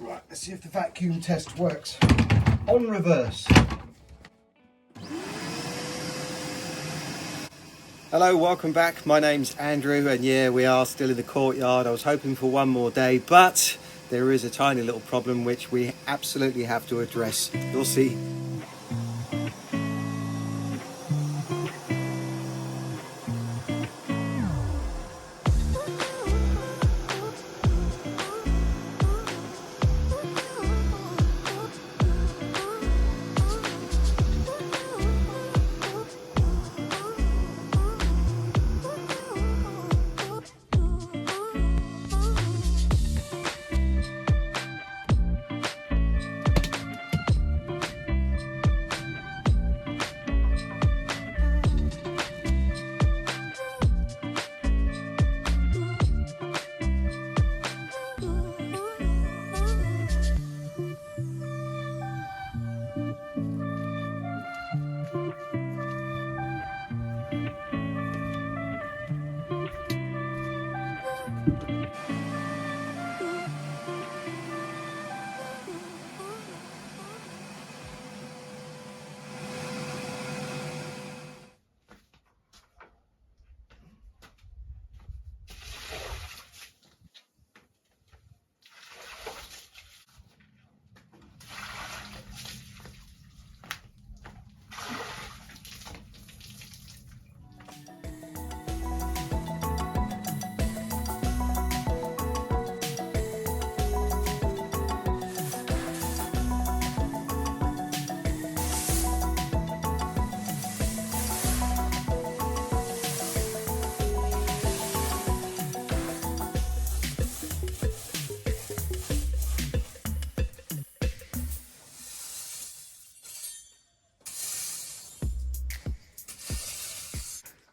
Right, let's see if the vacuum test works. On reverse. Hello, welcome back. My name's Andrew, and yeah, we are still in the courtyard. I was hoping for one more day, but there is a tiny little problem which we absolutely have to address. You'll see.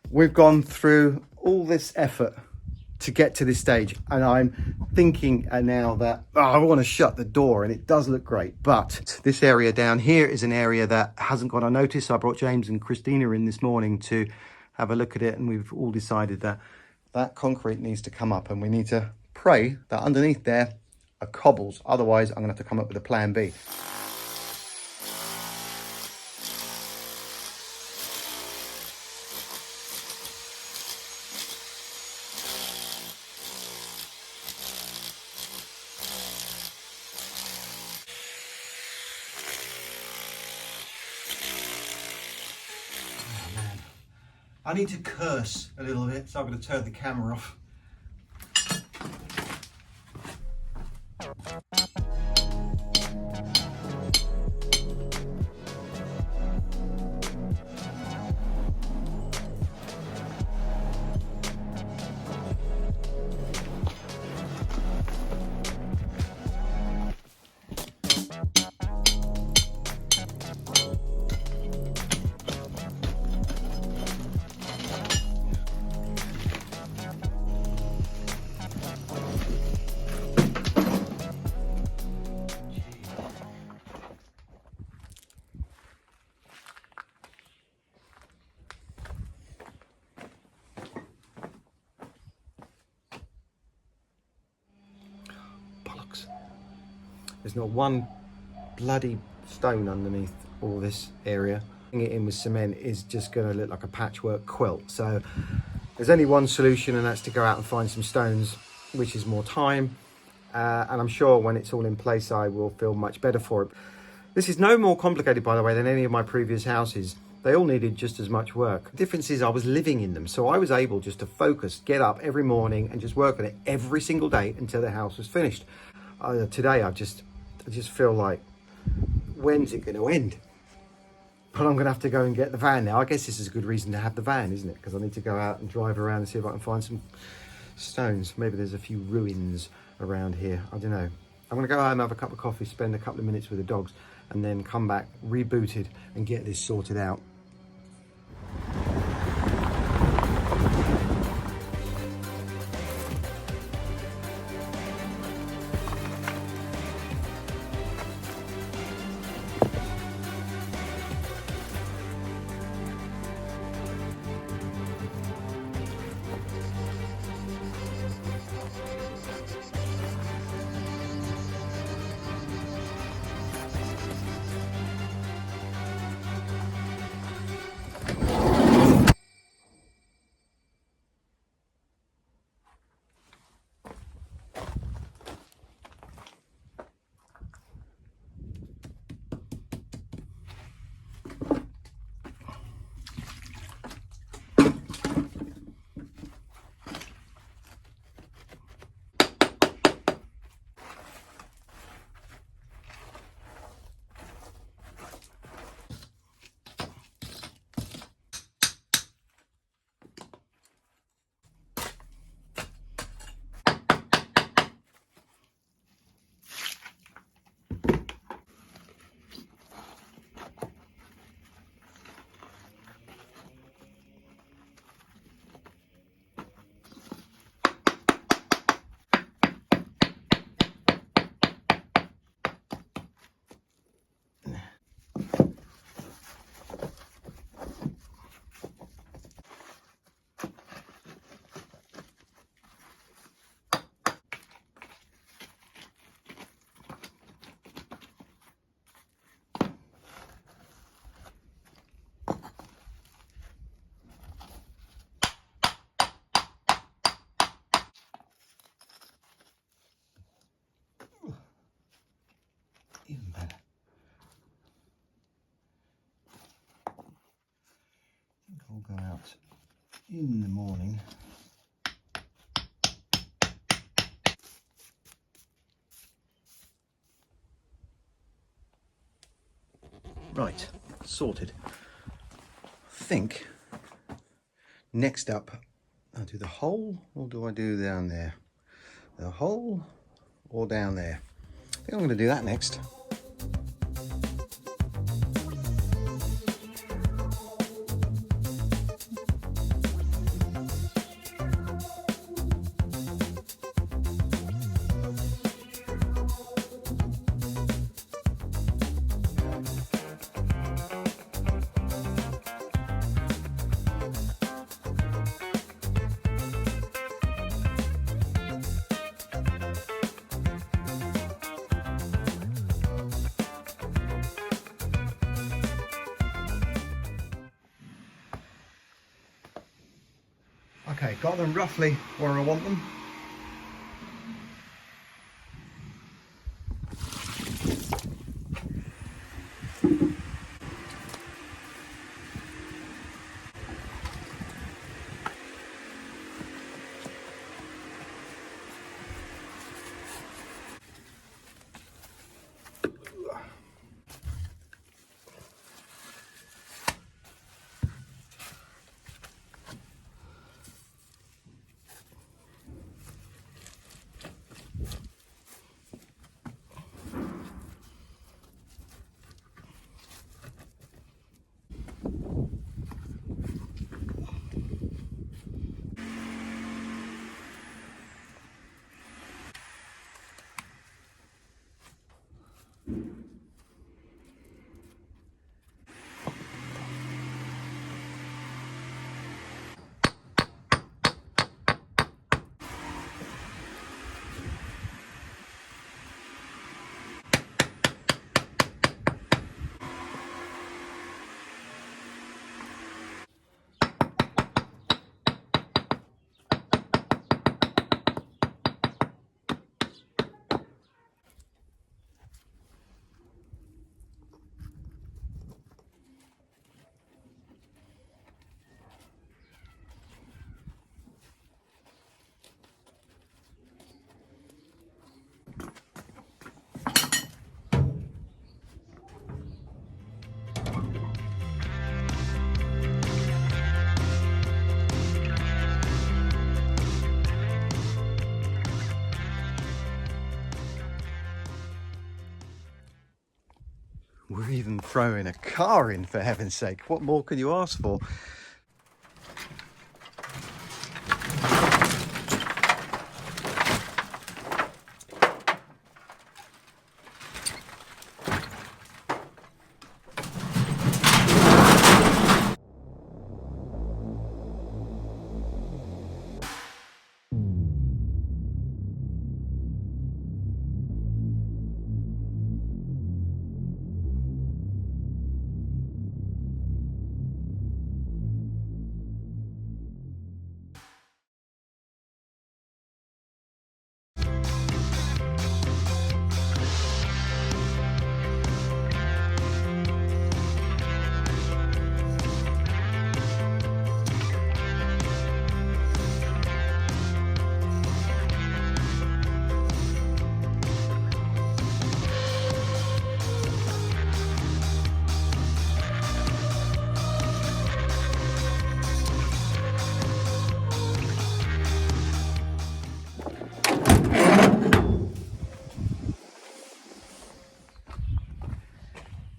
We've gone through all this effort to get to this stage, and I'm thinking now that I want to shut the door, and it does look great, but this area down here is an area that hasn't gone unnoticed. So I brought James and Christina in this morning to have a look at it, and we've all decided that that concrete needs to come up, and we need to pray that underneath there are cobbles. Otherwise, I'm going to have to come up with a plan B. I need to curse a little bit, so I'm going to turn the camera off. There's not one bloody stone underneath all this area. Putting it in with cement is just going to look like a patchwork quilt. So there's only one solution, and that's to go out and find some stones, which is more time. And I'm sure when it's all in place, I will feel much better for it. This is no more complicated, by the way, than any of my previous houses. They all needed just as much work. The difference is I was living in them, so I was able just to focus, get up every morning and just work on it every single day until the house was finished. Today, I just feel like, when's it going to end? But I'm going to have to go and get the van now. I guess this is a good reason to have the van, isn't it? Because I need to go out and drive around and see if I can find some stones. Maybe there's a few ruins around here. I don't know. I'm going to go home, have a cup of coffee, spend a couple of minutes with the dogs, and then come back rebooted and get this sorted out. in the morning. Right, sorted. I think next up I'll do the hole, or do I do down there? The hole or down there? I think I'm going to do that next. Okay, got them roughly where I want them. We're even throwing a car in, for heaven's sake. What more could you ask for?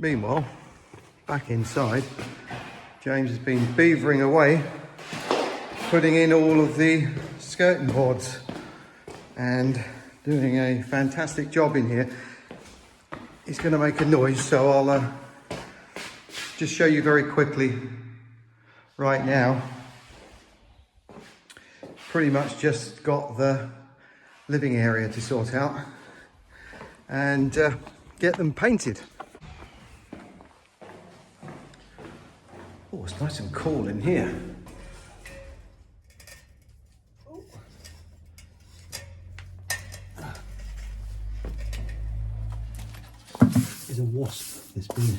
Meanwhile, back inside, James has been beavering away, putting in all of the skirting boards and doing a fantastic job in here. He's going to make a noise, so I'll just show you very quickly right now. Pretty much just got the living area to sort out and get them painted. Oh, it's nice and cool in here. Oh. There's a wasp that's been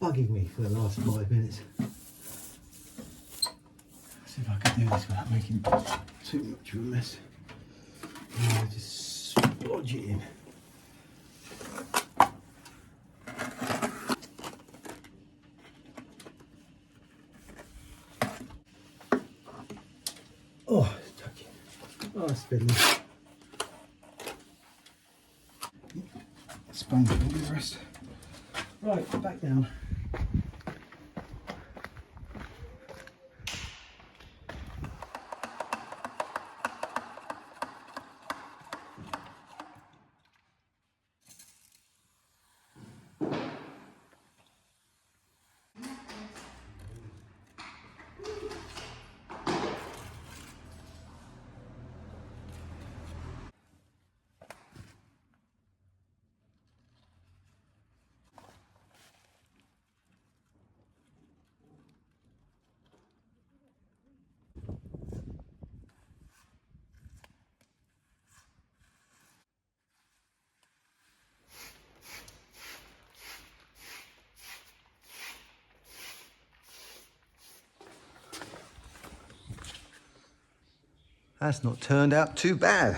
bugging me for the last 5 minutes. See if I can do this without making too much of a mess. Just splodge it in. Oh, it's tucking. Oh, it's fiddling. Sponge will do the rest. Right, back down. That's not turned out too bad.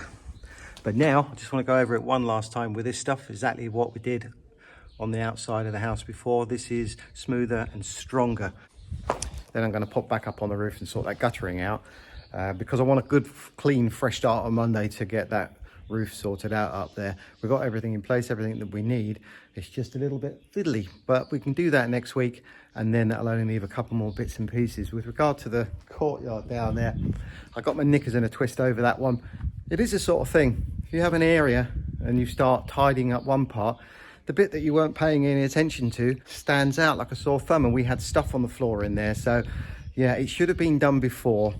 But now, I just want to go over it one last time with this stuff, exactly what we did on the outside of the house before. This is smoother and stronger. Then I'm going to pop back up on the roof and sort that guttering out because I want a good, clean, fresh start on Monday to get that roof sorted out up there. We've got everything in place, everything that we need. It's just a little bit fiddly, but we can do that next week, and then that'll only leave a couple more bits and pieces. With regard to the courtyard down there, I got my knickers in a twist over that one. It is a sort of thing, if you have an area and you start tidying up one part, the bit that you weren't paying any attention to stands out like a sore thumb, and we had stuff on the floor in there. So yeah, it should have been done before,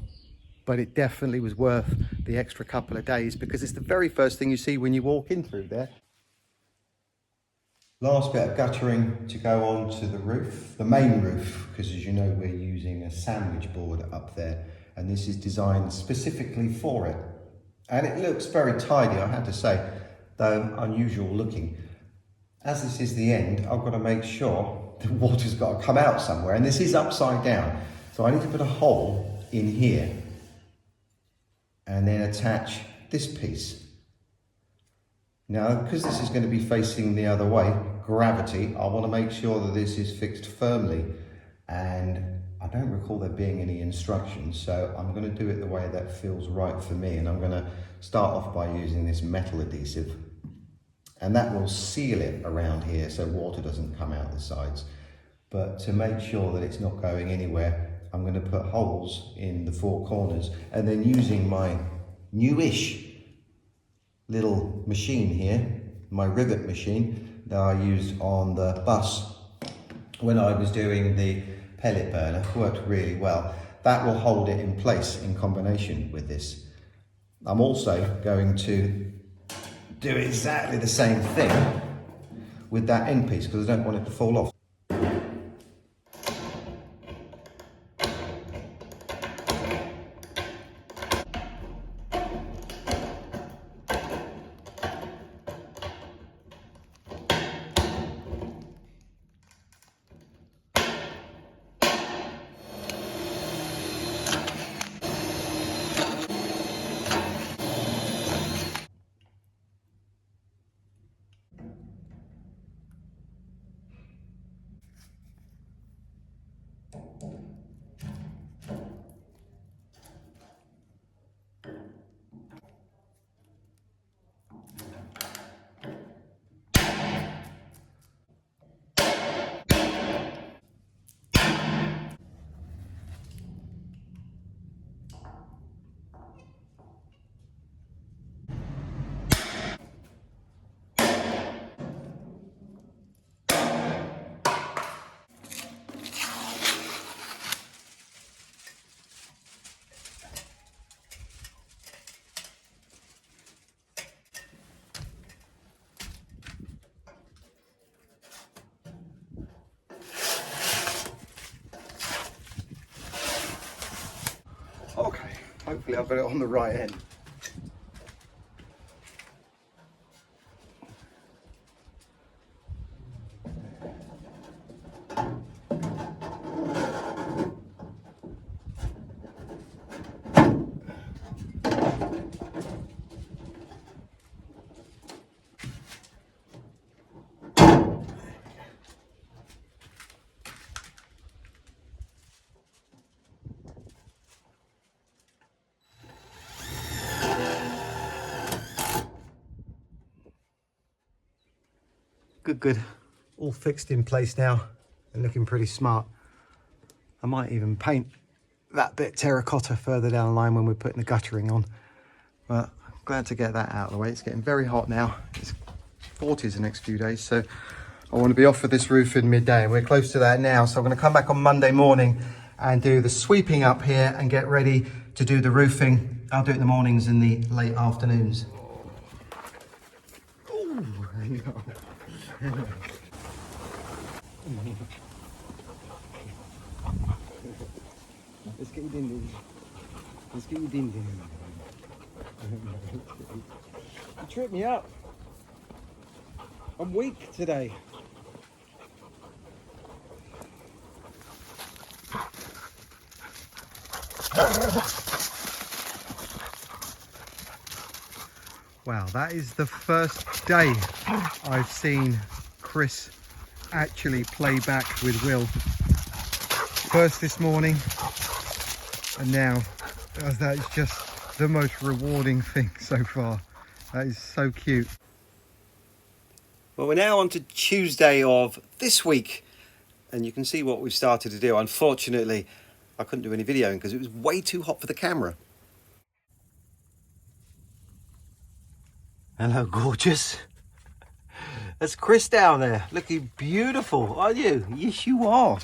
but it definitely was worth the extra couple of days because it's the very first thing you see when you walk in through there. Last bit of guttering to go on to the roof, the main roof, because as you know, we're using a sandwich board up there, and this is designed specifically for it. And it looks very tidy, I have to say, though unusual looking. As this is the end, I've got to make sure the water's got to come out somewhere, and this is upside down. So I need to put a hole in here and then attach this piece. Now, because this is going to be facing the other way, gravity, I want to make sure that this is fixed firmly, and I don't recall there being any instructions, so I'm going to do it the way that feels right for me, and I'm going to start off by using this metal adhesive, and that will seal it around here so water doesn't come out the sides. But to make sure that it's not going anywhere, I'm going to put holes in the four corners, and then using my newish little machine here, my rivet machine that I used on the bus when I was doing the pellet burner, worked really well. That will hold it in place in combination with this. I'm also going to do exactly the same thing with that end piece because I don't want it to fall off. Okay, hopefully I've got it on the right end. Good. All fixed in place now and looking pretty smart. I might even paint that bit terracotta further down the line when we're putting the guttering on. But I'm glad to get that out of the way. It's getting very hot now. It's 40s the next few days, so I want to be off for this roof in midday, and we're close to that now. So I'm going to come back on Monday morning and do the sweeping up here and get ready to do the roofing. I'll do it in the mornings and the late afternoons. Ooh, let's get you din. Let's get you din. You tripped me up. I'm weak today. Wow, that is the first day I've seen Chris actually play back with Will. First this morning, and now that is just the most rewarding thing so far. That is so cute. Well, we're now on to Tuesday of this week, and you can see what we've started to do. Unfortunately, I couldn't do any videoing because it was way too hot for the camera. Hello, gorgeous. That's Chris down there, looking beautiful, aren't you? Yes, you are.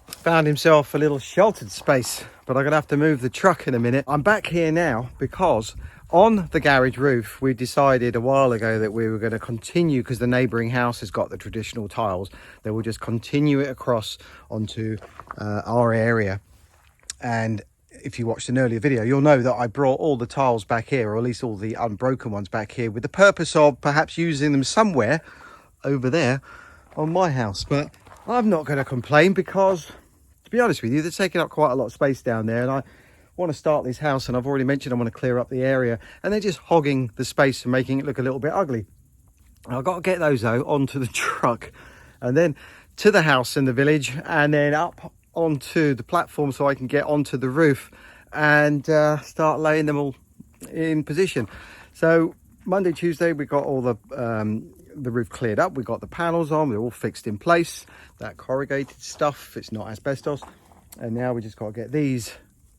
Found himself a little sheltered space, but I'm gonna have to move the truck in a minute. I'm back here now because on the garage roof, we decided a while ago that we were going to continue, because the neighbouring house has got the traditional tiles, that we'll just continue it across onto our area. And if you watched an earlier video, you'll know that I brought all the tiles back here, or at least all the unbroken ones back here, with the purpose of perhaps using them somewhere over there on my house. But I'm not going to complain because, to be honest with you, they're taking up quite a lot of space down there, and I want to start this house, and I've already mentioned I want to clear up the area, and they're just hogging the space and making it look a little bit ugly. I've got to get those though onto the truck, and then to the house in the village, and then up onto the platform so I can get onto the roof and start laying them all in position. So Monday, Tuesday, we got all the roof cleared up. We got the panels on, they're all fixed in place. That corrugated stuff, it's not asbestos. And now we just got to get these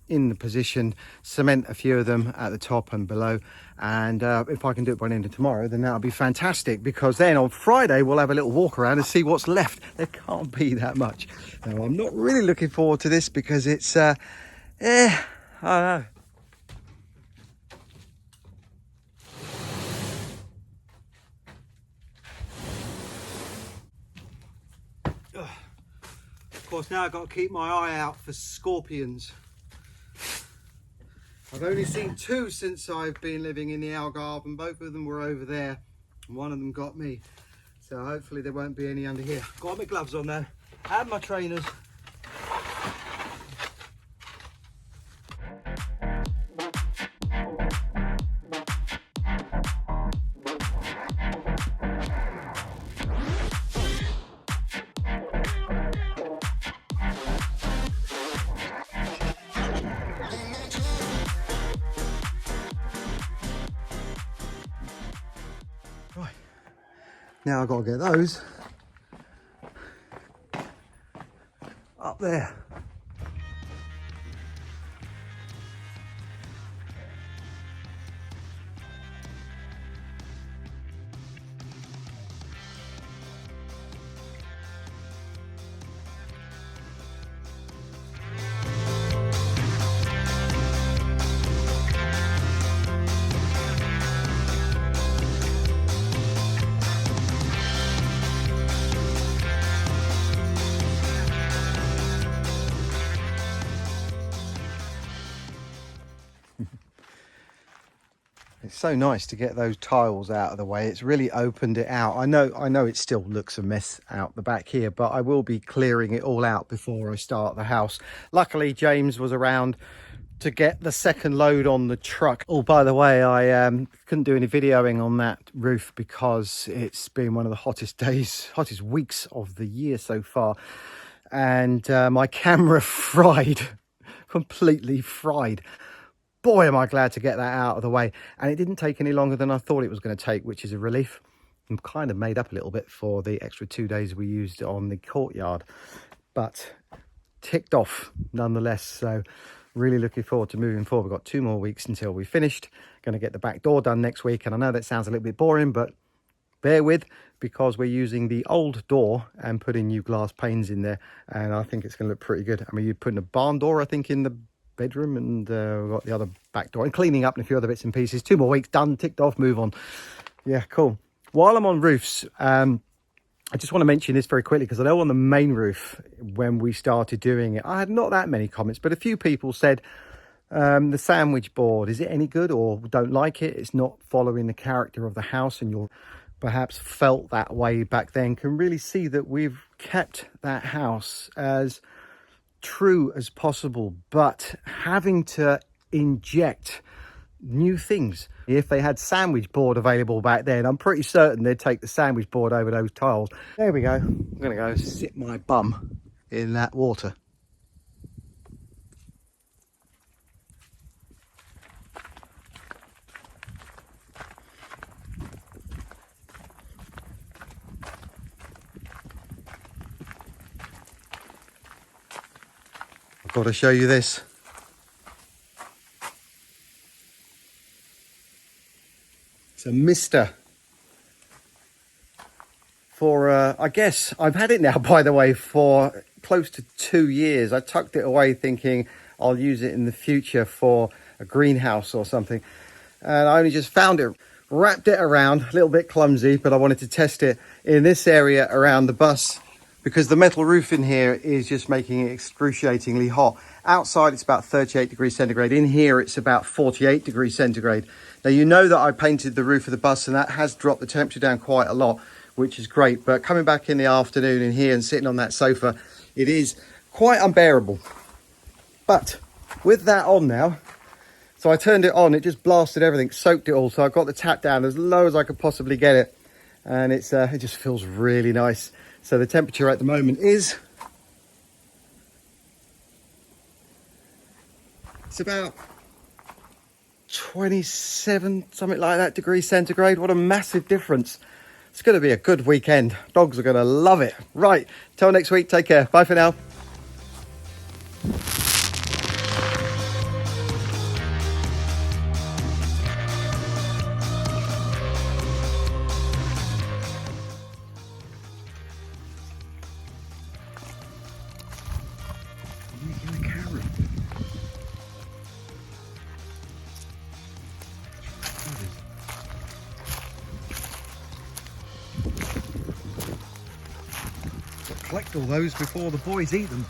in the position, cement a few of them at the top and below, and if I can do it by the end of tomorrow, then that'll be fantastic, because then on Friday we'll have a little walk around and see what's left. There can't be that much. Now, I'm not really looking forward to this because it's I don't know. Of course, now I've got to keep my eye out for scorpions. I've only seen two since I've been living in the Algarve, and both of them were over there, and one of them got me. So hopefully there won't be any under here. Got my gloves on now, and my trainers. Right, now I've got to get those up there. It's so nice to get those tiles out of the way. It's really opened it out. I know it still looks a mess out the back here, but I will be clearing it all out before I start the house. Luckily, James was around to get the second load on the truck. Oh, by the way, I couldn't do any videoing on that roof because it's been one of the hottest weeks of the year so far. And my camera fried, completely fried. Boy, am I glad to get that out of the way. And it didn't take any longer than I thought it was going to take, which is a relief. kind of made up a little bit for the extra 2 days we used on the courtyard, but ticked off nonetheless. So really looking forward to moving forward. We've got 2 more weeks until we finished. Going to get the back door done next week, and I know that sounds a little bit boring, but bear with, because we're using the old door and putting new glass panes in there, and I think it's going to look pretty good. I mean, you're putting a barn door, I think, in the bedroom, and we've got the other back door, and cleaning up and a few other bits and pieces. 2 more weeks, done, ticked off, move on. Yeah, cool. While I'm on roofs, I just want to mention this very quickly, because I know on the main roof, when we started doing it, I had not that many comments, but a few people said, the sandwich board, is it any good, or don't like it? It's not following the character of the house, and you're perhaps felt that way back then. Can really see that we've kept that house as true as possible, but having to inject new things. If they had sandwich board available back then, I'm pretty certain they'd take the sandwich board over those tiles. There we go. I'm gonna go sit my bum in that water. I've got to show you this. It's a mister for, I guess, I've had it now, by the way, for close to 2 years. I tucked it away thinking I'll use it in the future for a greenhouse or something. And I only just found it, wrapped it around, a little bit clumsy, but I wanted to test it in this area around the bus, because the metal roof in here is just making it excruciatingly hot. Outside it's about 38 degrees centigrade. In here it's about 48 degrees centigrade. Now, you know that I painted the roof of the bus, and that has dropped the temperature down quite a lot, which is great. But coming back in the afternoon in here and sitting on that sofa, it is quite unbearable. But with that on now, so I turned it on, it just blasted everything, soaked it all. So I got the tap down as low as I could possibly get it. And it just feels really nice. So the temperature at the moment is, it's about 27, something like that, degrees centigrade. What a massive difference. It's going to be a good weekend. Dogs are going to love it. Right, till next week, take care. Bye for now. Collect all those before the boys eat them.